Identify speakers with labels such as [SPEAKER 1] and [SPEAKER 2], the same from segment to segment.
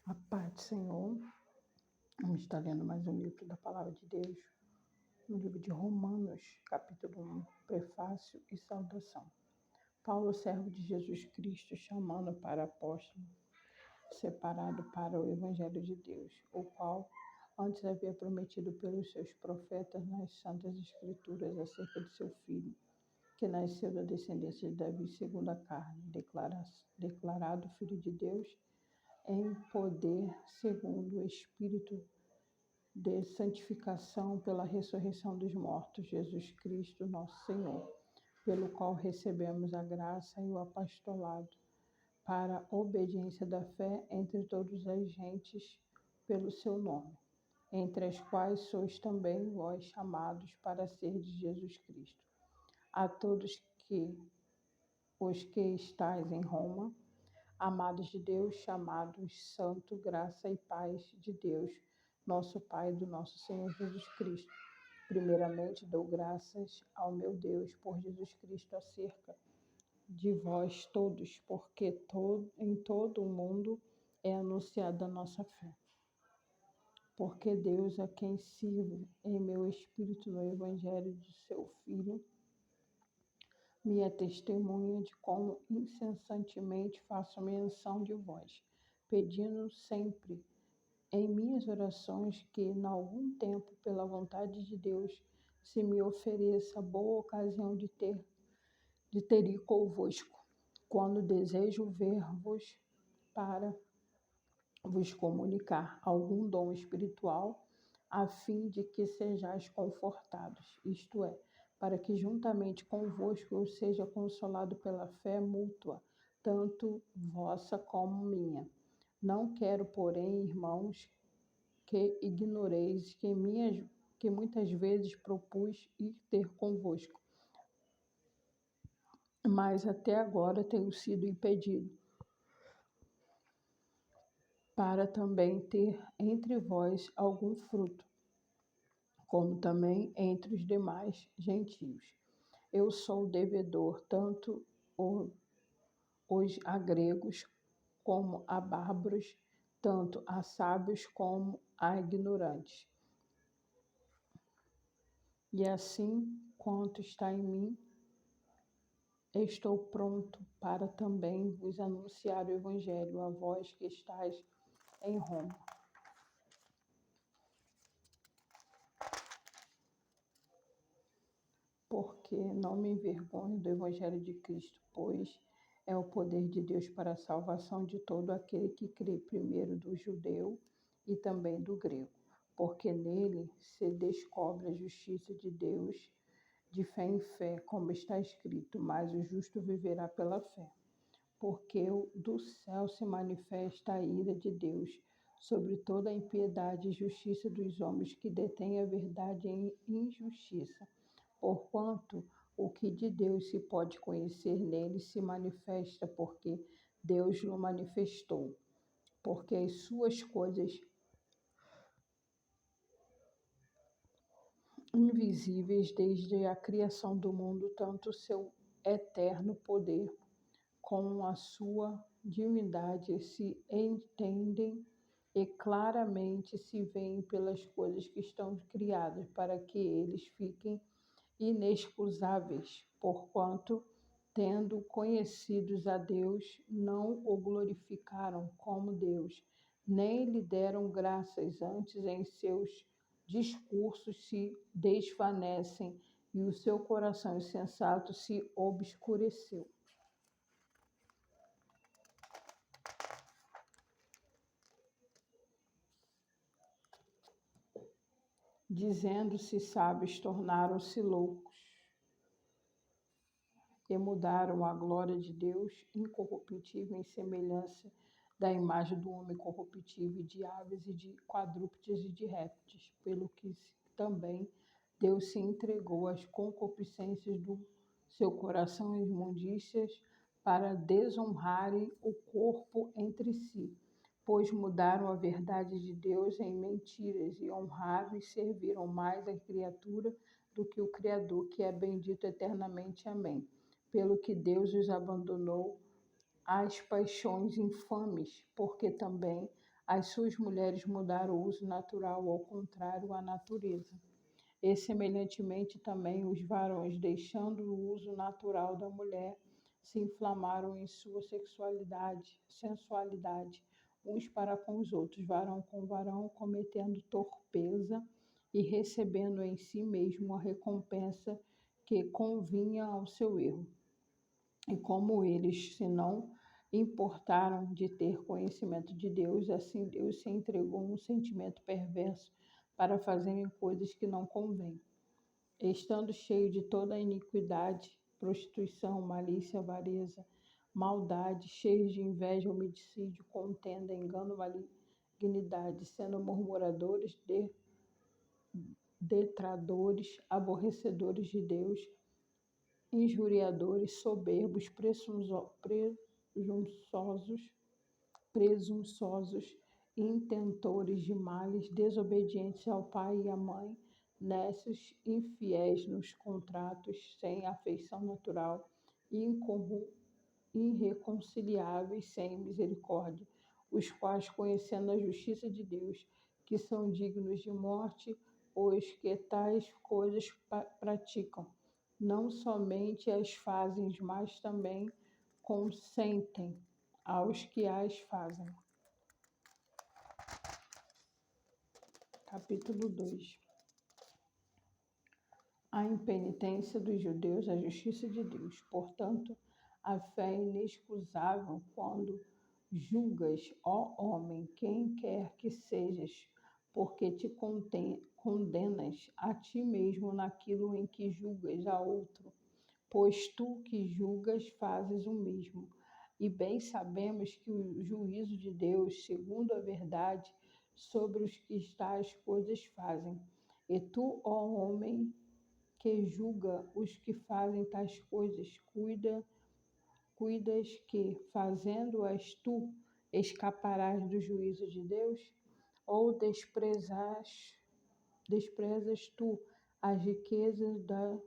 [SPEAKER 1] A paz do Senhor. Vamos estar lendo mais um livro da Palavra de Deus, no livro de Romanos, capítulo 1, prefácio e saudação. Paulo, servo de Jesus Cristo, chamando para apóstolo, separado para o Evangelho de Deus, o qual antes havia prometido pelos seus profetas nas Santas Escrituras acerca de seu Filho, que nasceu da descendência de Davi segundo a carne, declarado Filho de Deus, em poder segundo o Espírito de santificação pela ressurreição dos mortos, Jesus Cristo, nosso Senhor, pelo qual recebemos a graça e o apostolado para a obediência da fé entre todas as gentes pelo seu nome, entre as quais sois também vós chamados para ser de Jesus Cristo. A todos os que estáis em Roma, amados de Deus, chamados santo, graça e paz de Deus, nosso Pai, do nosso Senhor Jesus Cristo. Primeiramente, dou graças ao meu Deus por Jesus Cristo acerca de vós todos, porque em todo o mundo é anunciada a nossa fé. Porque Deus, a quem sirvo em meu espírito no Evangelho de seu Filho, me é testemunha de como incessantemente faço menção de vós, pedindo sempre em minhas orações que, em algum tempo, pela vontade de Deus, se me ofereça boa ocasião de ter ir convosco, quando desejo ver-vos para vos comunicar algum dom espiritual, a fim de que sejais confortados, isto é, para que juntamente convosco eu seja consolado pela fé mútua, tanto vossa como minha. Não quero, porém, irmãos, que ignoreis que muitas vezes propus ir ter convosco, mas até agora tenho sido impedido, para também ter entre vós algum fruto, como também entre os demais gentios. Eu sou devedor tanto a gregos como a bárbaros, tanto a sábios como a ignorantes. E assim, quanto está em mim, estou pronto para também vos anunciar o Evangelho a vós que estáis em Roma. Porque não me envergonho do Evangelho de Cristo, pois é o poder de Deus para a salvação de todo aquele que crê, primeiro do judeu e também do grego, porque nele se descobre a justiça de Deus de fé em fé, como está escrito, mas o justo viverá pela fé. Porque do céu se manifesta a ira de Deus sobre toda a impiedade e justiça dos homens que detêm a verdade em injustiça. Porquanto o que de Deus se pode conhecer nele se manifesta, porque Deus o manifestou. Porque as suas coisas invisíveis desde a criação do mundo, tanto o seu eterno poder como a sua divindade se entendem e claramente se veem pelas coisas que estão criadas, para que eles fiquem inexcusáveis, porquanto, tendo conhecidos a Deus, não o glorificaram como Deus, nem lhe deram graças, antes em seus discursos se desvanecem e o seu coração insensato se obscureceu. Dizendo-se sábios, tornaram-se loucos e mudaram a glória de Deus incorruptível em semelhança da imagem do homem corruptível, e de aves e de quadrúpedes e de répteis, pelo que também Deus se entregou às concupiscências do seu coração e imundícias, para desonrarem o corpo entre si, pois mudaram a verdade de Deus em mentiras e honraram e serviram mais a criatura do que o Criador, que é bendito eternamente. Amém. Pelo que Deus os abandonou às paixões infames, porque também as suas mulheres mudaram o uso natural, ao contrário à natureza. E semelhantemente também os varões, deixando o uso natural da mulher, se inflamaram em sua sensualidade, uns para com os outros, varão com varão, cometendo torpeza e recebendo em si mesmo a recompensa que convinha ao seu erro. E como eles se não importaram de ter conhecimento de Deus, assim Deus se entregou a um sentimento perverso para fazerem coisas que não convêm. Estando cheio de toda a iniquidade, prostituição, malícia, avareza, maldade, cheios de inveja, homicídio, contenda, engano, malignidade, sendo murmuradores, detratores, aborrecedores de Deus, injuriadores, soberbos, presunçosos, intentores de males, desobedientes ao pai e à mãe, nécios, infiéis nos contratos, sem afeição natural, irreconciliáveis, sem misericórdia, os quais, conhecendo a justiça de Deus, que são dignos de morte, os que tais coisas praticam, não somente as fazem, mas também consentem aos que as fazem. Capítulo 2. A impenitência dos judeus, a justiça de Deus. Portanto, a fé é inexcusável quando julgas, ó homem, quem quer que sejas, porque te condenas a ti mesmo naquilo em que julgas a outro, pois tu que julgas fazes o mesmo. E bem sabemos que o juízo de Deus, segundo a verdade, sobre os que tais coisas fazem. E tu, ó homem, que julga os que fazem tais coisas, cuidas que, fazendo-as tu, escaparás do juízo de Deus? Ou desprezas tu as riquezas da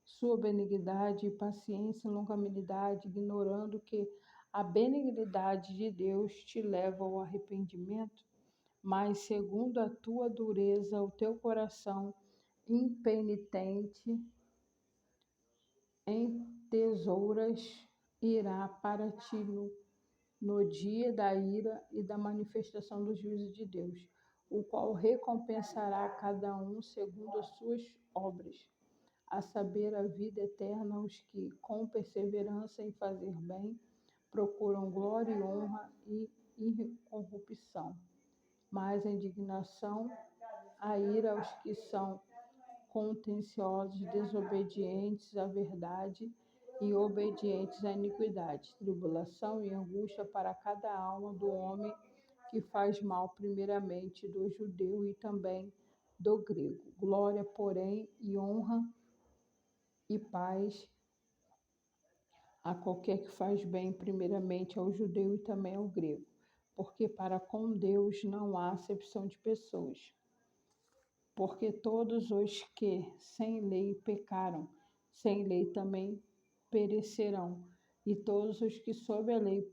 [SPEAKER 1] sua benignidade, paciência e longanimidade, ignorando que a benignidade de Deus te leva ao arrependimento? Mas, segundo a tua dureza, o teu coração impenitente entesouras irá para ti no dia da ira e da manifestação do juízo de Deus, o qual recompensará a cada um segundo as suas obras, a saber, a vida eterna aos que, com perseverança em fazer bem, procuram glória e honra e incorrupção. Mas a indignação, a ira aos que são contenciosos, desobedientes à verdade e obedientes à iniquidade, tribulação e angústia para cada alma do homem que faz mal, primeiramente do judeu e também do grego. Glória, porém, e honra e paz a qualquer que faz bem, primeiramente ao judeu e também ao grego, porque para com Deus não há acepção de pessoas. Porque todos os que sem lei pecaram, sem lei também perecerão, e todos os que sob a lei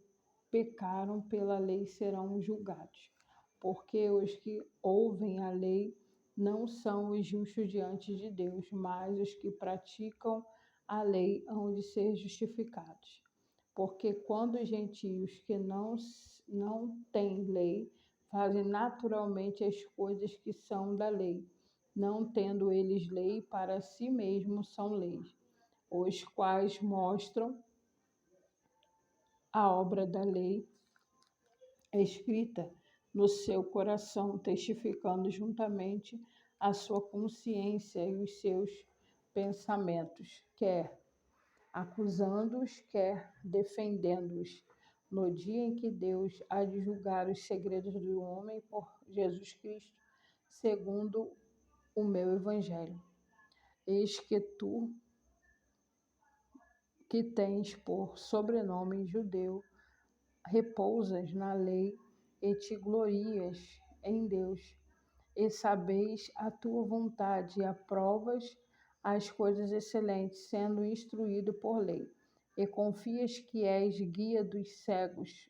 [SPEAKER 1] pecaram, pela lei serão julgados. Porque os que ouvem a lei não são os justos diante de Deus, mas os que praticam a lei hão de ser justificados. Porque quando os gentios que não têm lei fazem naturalmente as coisas que são da lei, não tendo eles lei, para si mesmos são leis, os quais mostram a obra da lei escrita no seu coração, testificando juntamente a sua consciência e os seus pensamentos, quer acusando-os, quer defendendo-os, no dia em que Deus há de julgar os segredos do homem por Jesus Cristo, segundo o meu evangelho. Eis que tu, que tens por sobrenome judeu, repousas na lei e te glorias em Deus, e sabeis a tua vontade e aprovas as coisas excelentes, sendo instruído por lei, e confias que és guia dos cegos,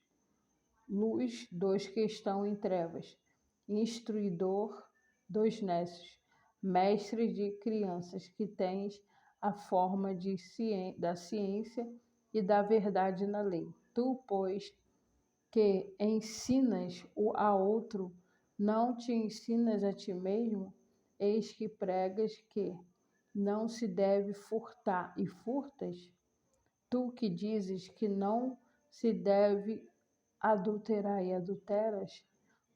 [SPEAKER 1] luz dos que estão em trevas, instruidor dos nécios, mestre de crianças, que tens a forma da ciência e da verdade na lei. Tu, pois, que ensinas a outro, não te ensinas a ti mesmo? Eis que pregas que não se deve furtar, e furtas? Tu que dizes que não se deve adulterar, e adulteras?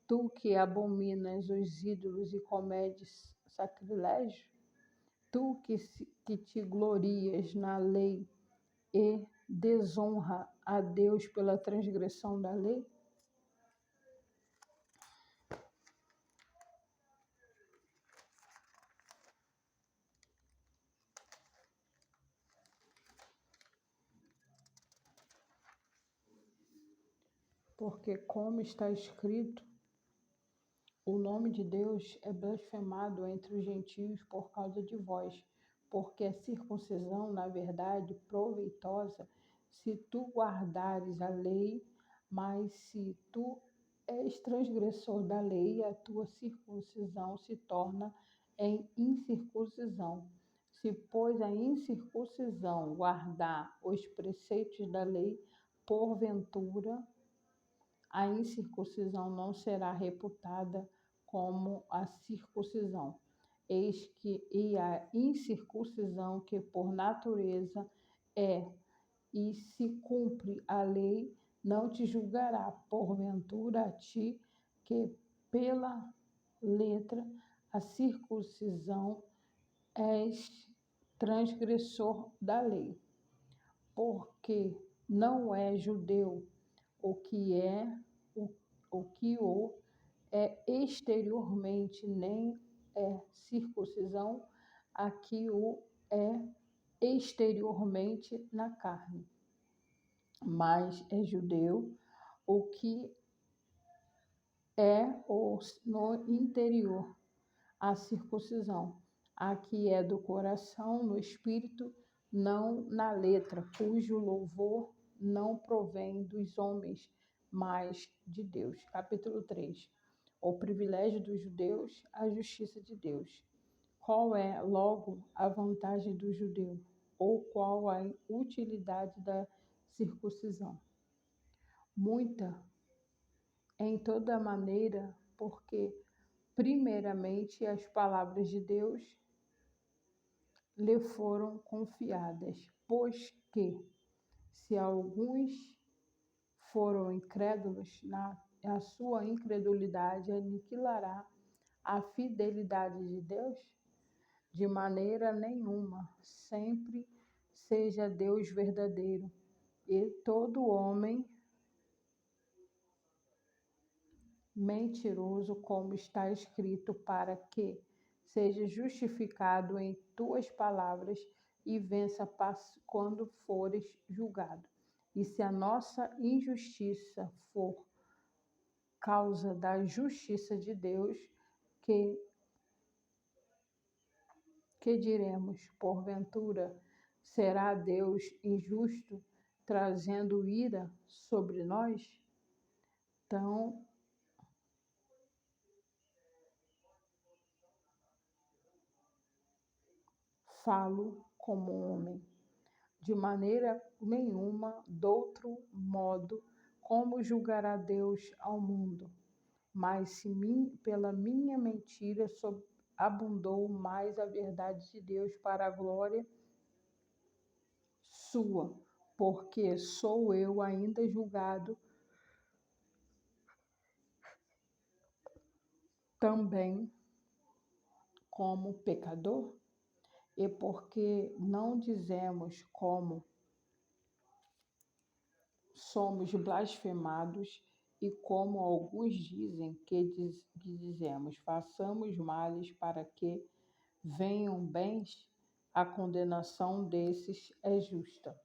[SPEAKER 1] Tu que abominas os ídolos e cometes sacrilégio? Tu que te glorias na lei e desonra a Deus pela transgressão da lei? Porque, como está escrito, o nome de Deus é blasfemado entre os gentios por causa de vós, porque a circuncisão, na verdade, proveitosa, se tu guardares a lei, mas se tu és transgressor da lei, a tua circuncisão se torna em incircuncisão. Se, pois, a incircuncisão guardar os preceitos da lei, porventura a incircuncisão não será reputada como a circuncisão. Eis que a incircuncisão, que por natureza é e se cumpre a lei, não te julgará, porventura a ti, que pela letra a circuncisão és transgressor da lei, porque não é judeu o que o é exteriormente, nem é circuncisão a que o é exteriormente na carne, mas é judeu o que é no interior, a circuncisão, a que é do coração, no espírito, não na letra, cujo louvor não provém dos homens, mas de Deus. Capítulo 3. O privilégio dos judeus, a justiça de Deus. Qual é, logo, a vantagem do judeu? Ou qual a utilidade da circuncisão? Muita, em toda maneira, porque, primeiramente, as palavras de Deus lhe foram confiadas, pois que, se alguns foram incrédulos, a sua incredulidade aniquilará a fidelidade de Deus? De maneira nenhuma, sempre seja Deus verdadeiro, e todo homem mentiroso, como está escrito, para que seja justificado em tuas palavras e vença quando fores julgado. E se a nossa injustiça for causa da justiça de Deus, que diremos? Porventura, será Deus injusto, trazendo ira sobre nós? Então, falo como homem. De maneira nenhuma, doutro modo, como julgará Deus ao mundo? Mas se pela minha mentira abundou mais a verdade de Deus para a glória sua, porque sou eu ainda julgado também como pecador? E porque não dizemos como somos blasfemados, e como alguns dizem que dizemos, façamos males para que venham bens, a condenação desses é justa,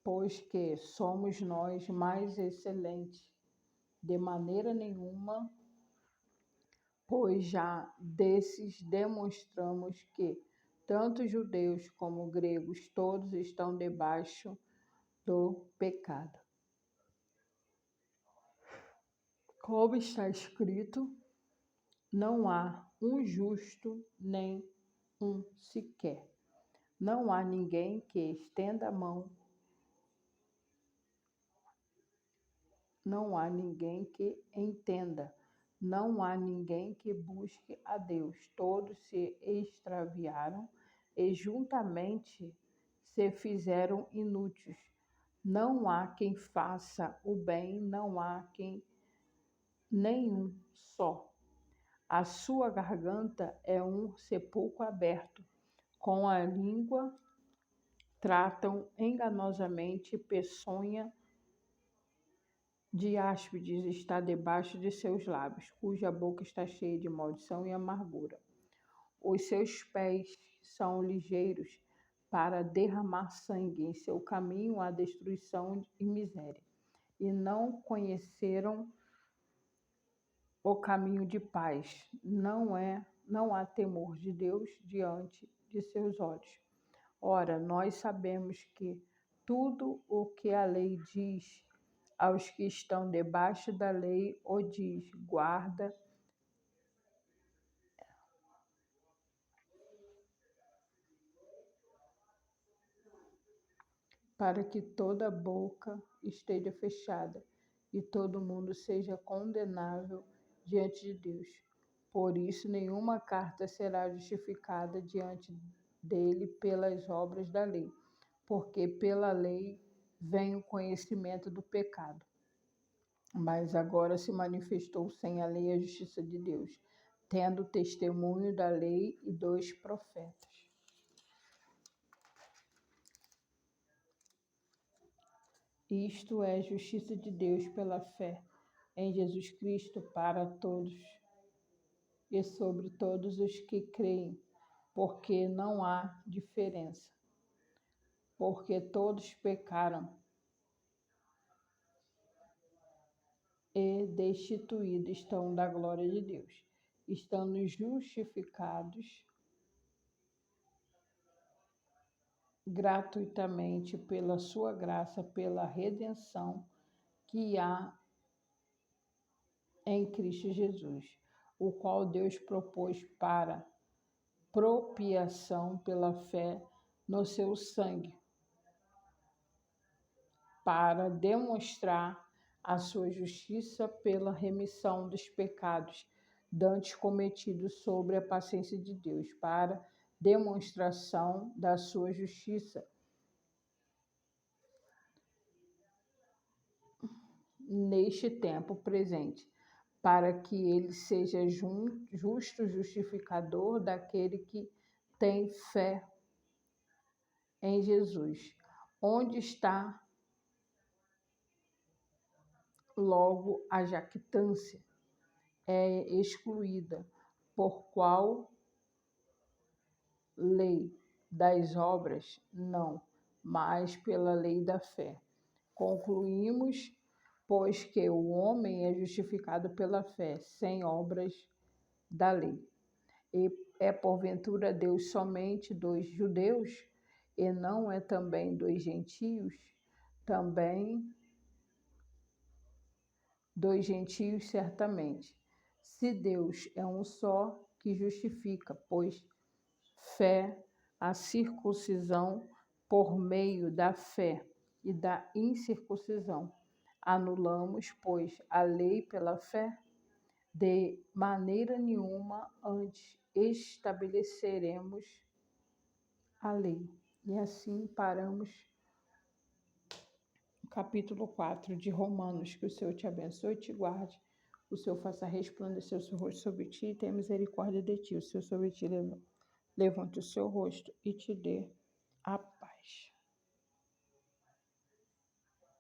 [SPEAKER 1] pois que somos nós mais excelentes? De maneira nenhuma, pois já desses demonstramos que tanto judeus como gregos todos estão debaixo do pecado. Como está escrito, não há um justo nem um sequer. Não há ninguém que estenda a mão, não há ninguém que entenda, não há ninguém que busque a Deus. Todos se extraviaram e juntamente se fizeram inúteis. Não há quem faça o bem, não há quem nenhum só. A sua garganta é um sepulcro aberto. Com a língua tratam enganosamente, peçonha de áspides está debaixo de seus lábios, cuja boca está cheia de maldição e amargura. Os seus pés são ligeiros para derramar sangue, em seu caminho há destruição e miséria. E não conheceram o caminho de paz. Não há temor de Deus diante de seus olhos. Ora, nós sabemos que tudo o que a lei diz aos que estão debaixo da lei o diz, guarda para que toda boca esteja fechada e todo mundo seja condenável diante de Deus. Por isso, nenhuma carta será justificada diante dele pelas obras da lei, porque pela lei vem o conhecimento do pecado. Mas agora se manifestou sem a lei a justiça de Deus, tendo testemunho da lei e dos profetas. Isto é a justiça de Deus pela fé em Jesus Cristo para todos e sobre todos os que creem, porque não há diferença. Porque todos pecaram e destituídos estão da glória de Deus, estando justificados gratuitamente pela sua graça, pela redenção que há em Cristo Jesus, o qual Deus propôs para propiciação pela fé no seu sangue, para demonstrar a sua justiça pela remissão dos pecados dantes cometidos sobre a paciência de Deus, para demonstração da sua justiça neste tempo presente, para que ele seja justo justificador daquele que tem fé em Jesus. Onde está logo a jactância? É excluída. Por qual lei? Das obras? Não, mas pela lei da fé. Concluímos, pois, que o homem é justificado pela fé, sem obras da lei. E é porventura Deus somente dos judeus, e não é também dos gentios? Também dos gentios, certamente. Se Deus é um só, que justifica, pois fé, a circuncisão por meio da fé e da incircuncisão. Anulamos, pois, a lei pela fé? De maneira nenhuma, antes estabeleceremos a lei. E assim paramos o capítulo 4 de Romanos. Que o Senhor te abençoe e te guarde. O Senhor faça resplandecer o seu rosto sobre ti e tenha misericórdia de ti. O Senhor sobre ti levante o seu rosto e te dê a paz.